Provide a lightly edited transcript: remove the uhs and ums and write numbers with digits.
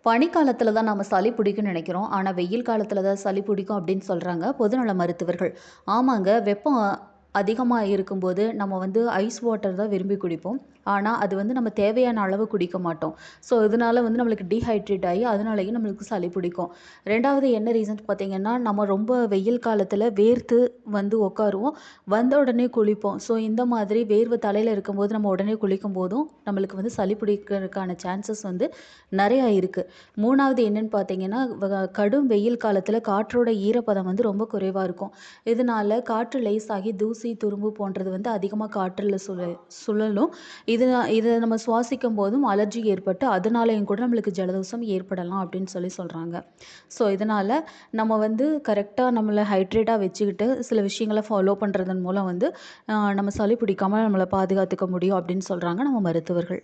பனிக்காலத்துல தான் நம்ம சளி பிடிக்கும்னு நினைக்கிறோம். ஆனா, வெயில் காலத்துல தான் சளி பிடிக்கும் அப்படின்னு சொல்றாங்க பொதுநல மருத்துவர்கள். ஆமாங்க, வெப்பம் அதிகமா இருக்கும்போது நம்ம வந்து ஐஸ் வாட்டர் தான் விரும்பி குடிப்போம். ஆனா, அது வந்து நம்ம தேவையான அளவு குடிக்க மாட்டோம். ஸோ, இதனால வந்து நம்மளுக்கு டீஹைட்ரேட் ஆகி அதனாலேயும் நம்மளுக்கு சளி பிடிக்கும். 2வது என்ன ரீசன் பார்த்தீங்கன்னா, நம்ம ரொம்ப வெயில் காலத்துல வேர்த்து வந்து உட்காருவோம். வந்த உடனே குளிப்போம். ஸோ, இந்த மாதிரி வேர்வை தலையில இருக்கும்போது நம்ம உடனே குளிக்கும்போதும் நம்மளுக்கு வந்து சளி பிடிக்கிறதுக்கான சான்சஸ் வந்து நெறையா இருக்கு. 3வது என்னன்னு பார்த்தீங்கன்னா, கடும் வெயில் காலத்தில காற்றோட ஈரப்பதம் வந்து ரொம்ப குறைவா இருக்கும். இதனால காற்று லேசாகி தூசி, துரும்பு போன்றது வந்து அதிகமா காற்றுல சுழலும். இத நம்ம சுவாசிக்கும் போதும் அலர்ஜி ஏற்பட்டு, அதனாலேயும் கூட நம்மளுக்கு ஜலதோஷம் ஏற்படலாம் அப்படின்னு சொல்றாங்க. ஸோ, இதனால நம்ம வந்து கரெக்ட்டா நம்மள ஹைட்ரேட்டா வச்சுக்கிட்டு, சில விஷயங்கள ஃபாலோ பண்றதன் மூலம் வந்து நம்ம சளி பிடிக்காம நம்மள பாதுகாத்துக்க முடியும் அப்படின்னு சொல்றாங்க நம்ம மருத்துவர்கள்.